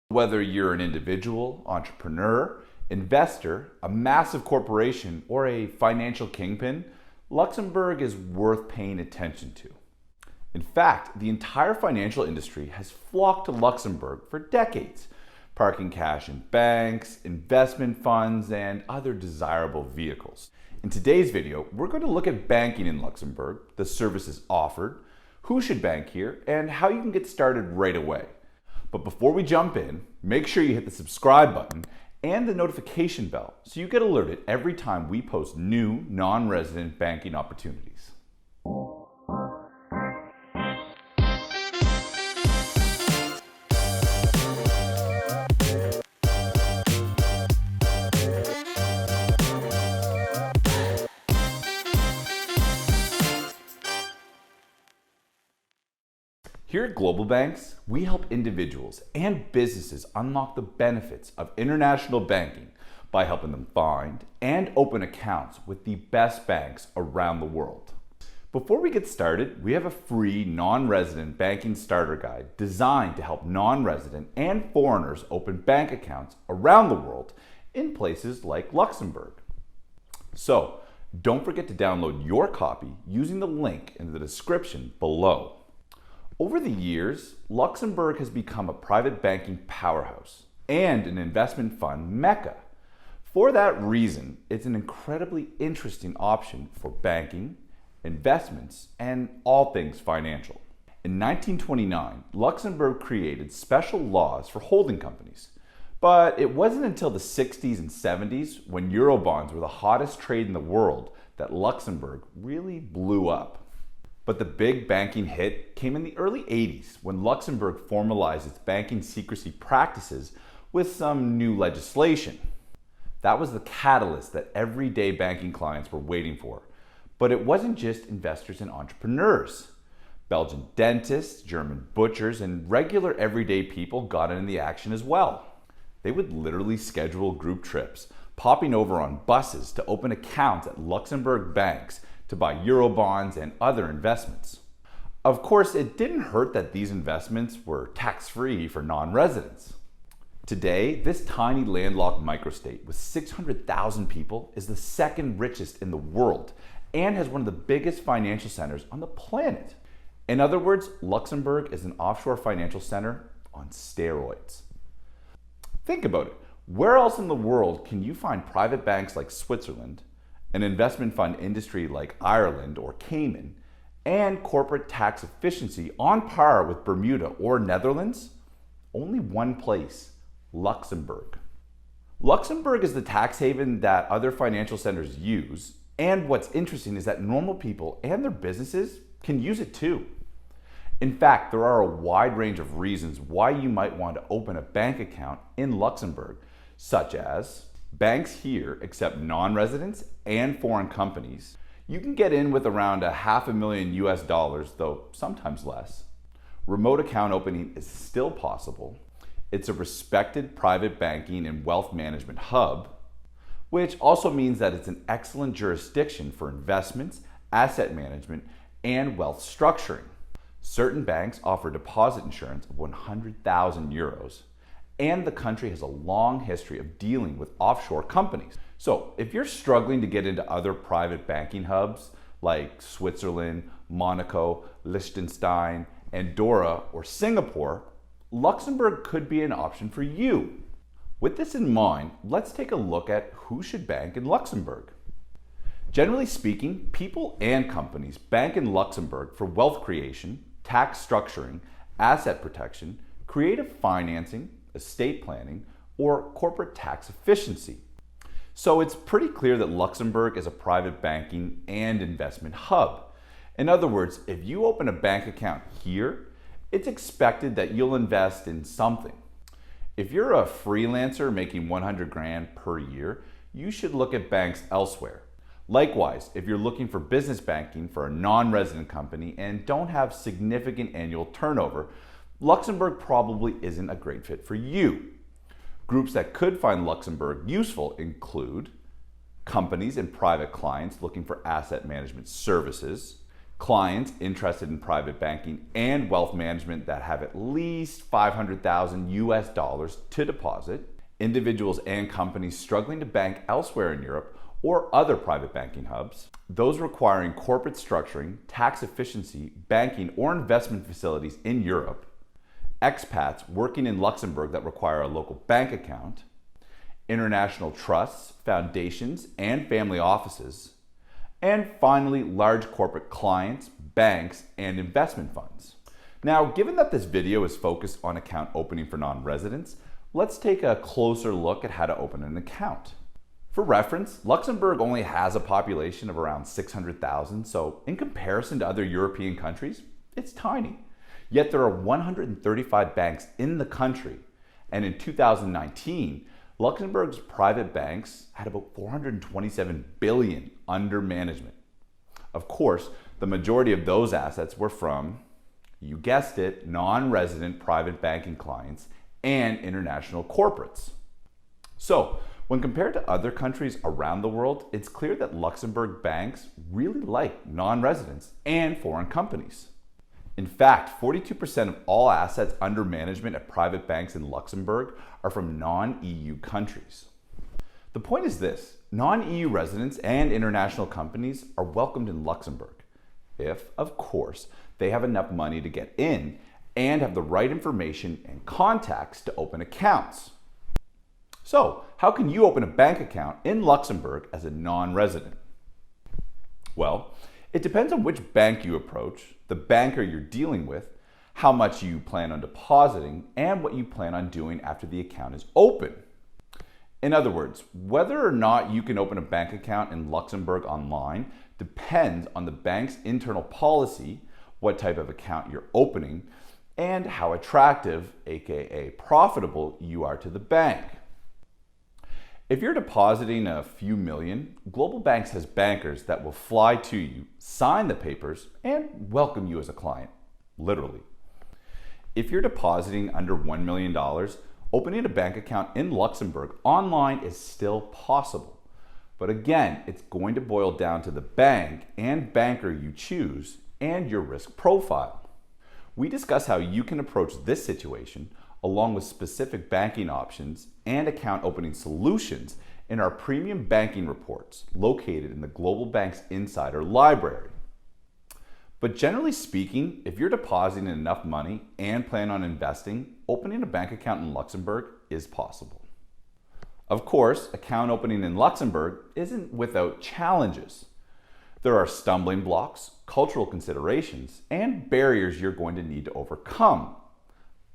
Whether you're an individual, entrepreneur, investor, a massive corporation, or a financial kingpin, Luxembourg is worth paying attention to. In fact, the entire financial industry has flocked to Luxembourg for decades, parking cash in banks, investment funds, and other desirable vehicles. In today's video, we're going to look at banking in Luxembourg, the services offered, who should bank here, and how you can get started right away. But before we jump in, make sure you hit the subscribe button and the notification bell so you get alerted every time we post new non-resident banking opportunities. Here at GlobalBanks, we help individuals and businesses unlock the benefits of international banking by helping them find and open accounts with the best banks around the world. Before we get started, we have a free non-resident banking starter guide designed to help non-resident and foreigners open bank accounts around the world in places like Luxembourg. So, don't forget to download your copy using the link in the description below. Over the years, Luxembourg has become a private banking powerhouse and an investment fund mecca. For that reason, it's an incredibly interesting option for banking, investments, and all things financial. In 1929, Luxembourg created special laws for holding companies. But it wasn't until the 60s and 70s, when Eurobonds were the hottest trade in the world, that Luxembourg really blew up. But the big banking hit came in the early 80s when Luxembourg formalized its banking secrecy practices with some new legislation. That was the catalyst that everyday banking clients were waiting for. But it wasn't just investors and entrepreneurs. Belgian dentists, German butchers, and regular everyday people got in the action as well. They would literally schedule group trips, popping over on buses to open accounts at Luxembourg banks to buy Eurobonds and other investments. Of course, it didn't hurt that these investments were tax-free for non-residents. Today, this tiny landlocked microstate with 600,000 people is the second richest in the world and has one of the biggest financial centers on the planet. In other words, Luxembourg is an offshore financial center on steroids. Think about it. Where else in the world can you find private banks like Switzerland, an investment fund industry like Ireland or Cayman, and corporate tax efficiency on par with Bermuda or Netherlands? Only one place, Luxembourg. Luxembourg is the tax haven that other financial centers use, and what's interesting is that normal people and their businesses can use it too. In fact, there are a wide range of reasons why you might want to open a bank account in Luxembourg, such as banks here accept non-residents and foreign companies. You can get in with around $500,000 US, though sometimes less. Remote account opening is still possible. It's a respected private banking and wealth management hub, which also means that it's an excellent jurisdiction for investments, asset management, and wealth structuring. Certain banks offer deposit insurance of 100,000 euros. And the country has a long history of dealing with offshore companies. So if you're struggling to get into other private banking hubs like Switzerland, Monaco, Liechtenstein, Andorra, or Singapore, Luxembourg could be an option for you. With this in mind, let's take a look at who should bank in Luxembourg. Generally speaking, people and companies bank in Luxembourg for wealth creation, tax structuring, asset protection, creative financing, estate planning, or corporate tax efficiency. So it's pretty clear that Luxembourg is a private banking and investment hub. In other words, if you open a bank account here, it's expected that you'll invest in something. If you're a freelancer making 100 grand per year, you should look at banks elsewhere. Likewise, if you're looking for business banking for a non-resident company and don't have significant annual turnover, Luxembourg probably isn't a great fit for you. Groups that could find Luxembourg useful include companies and private clients looking for asset management services, Clients interested in private banking and wealth management that have at least 500,000 US dollars to deposit, individuals and companies struggling to bank elsewhere in Europe or other private banking hubs, those requiring corporate structuring, tax efficiency, banking, or investment facilities in Europe, expats working in Luxembourg that require a local bank account, international trusts, foundations, and family offices, and finally, large corporate clients, banks, and investment funds. Now, given that this video is focused on account opening for non-residents, let's take a closer look at how to open an account. For reference, Luxembourg only has a population of around 600,000, so in comparison to other European countries, it's tiny. Yet there are 135 banks in the country, and in 2019, Luxembourg's private banks had about 427 billion under management. Of course, the majority of those assets were from, you guessed it, non-resident private banking clients and international corporates. So, when compared to other countries around the world, it's clear that Luxembourg banks really like non-residents and foreign companies. In fact, 42% of all assets under management at private banks in Luxembourg are from non-EU countries. The point is this: non-EU residents and international companies are welcomed in Luxembourg if, of course, they have enough money to get in and have the right information and contacts to open accounts. So, how can you open a bank account in Luxembourg as a non-resident? Well, it depends on which bank you approach, the banker you're dealing with, how much you plan on depositing, and what you plan on doing after the account is open. In other words, whether or not you can open a bank account in Luxembourg online depends on the bank's internal policy, what type of account you're opening, and how attractive, aka profitable, you are to the bank. If you're depositing a few million, GlobalBanks has bankers that will fly to you, sign the papers, and welcome you as a client, literally. If you're depositing under $1 million, opening a bank account in Luxembourg online is still possible. But again, it's going to boil down to the bank and banker you choose and your risk profile. We discuss how you can approach this situation along with specific banking options and account opening solutions in our premium banking reports located in the GlobalBanks Insider Library. But generally speaking, if you're depositing enough money and plan on investing, opening a bank account in Luxembourg is possible. Of course, account opening in Luxembourg isn't without challenges. There are stumbling blocks, cultural considerations, and barriers you're going to need to overcome.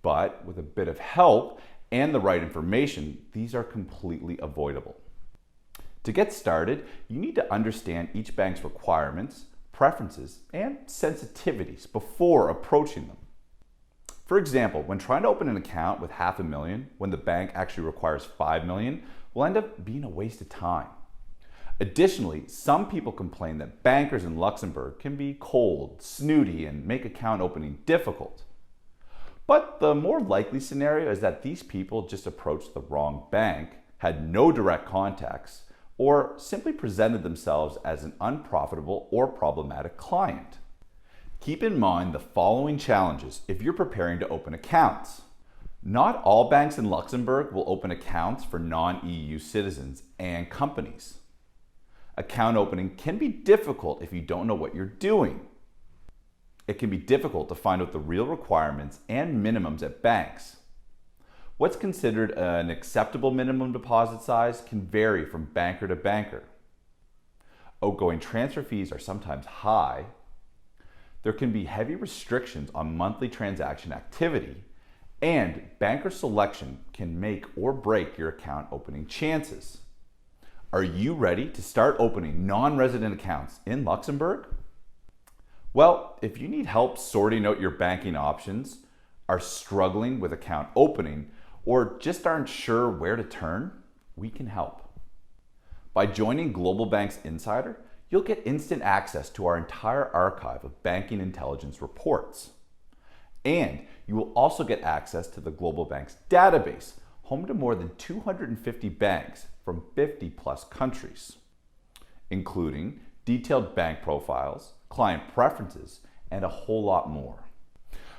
But with a bit of help and the right information, these are completely avoidable. To get started, you need to understand each bank's requirements, preferences, and sensitivities before approaching them. For example, when trying to open an account with $500,000 when the bank actually requires $5 million will end up being a waste of time. Additionally, some people complain that bankers in Luxembourg can be cold, snooty, and make account opening difficult. But the more likely scenario is that these people just approached the wrong bank, had no direct contacts, or simply presented themselves as an unprofitable or problematic client. Keep in mind the following challenges if you're preparing to open accounts. Not all banks in Luxembourg will open accounts for non-EU citizens and companies. Account opening can be difficult if you don't know what you're doing. It can be difficult to find out the real requirements and minimums at banks. What's considered an acceptable minimum deposit size can vary from banker to banker. Outgoing transfer fees are sometimes high. There can be heavy restrictions on monthly transaction activity, and banker selection can make or break your account opening chances. Are you ready to start opening non-resident accounts in Luxembourg? Well, if you need help sorting out your banking options, are struggling with account opening, or just aren't sure where to turn, we can help. By joining GlobalBanks Insider, you'll get instant access to our entire archive of banking intelligence reports. And you will also get access to the GlobalBanks database, home to more than 250 banks from 50 plus countries, including detailed bank profiles, client preferences, and a whole lot more.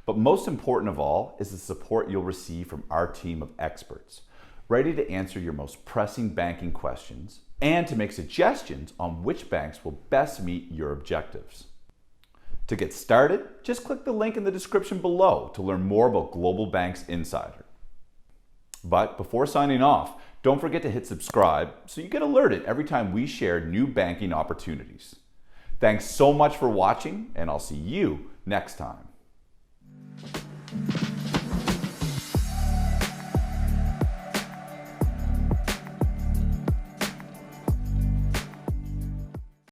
But most important of all is the support you'll receive from our team of experts, ready to answer your most pressing banking questions and to make suggestions on which banks will best meet your objectives. To get started, just click the link in the description below to learn more about GlobalBanks Insider. But before signing off, don't forget to hit subscribe so you get alerted every time we share new banking opportunities. Thanks so much for watching, and I'll see you next time.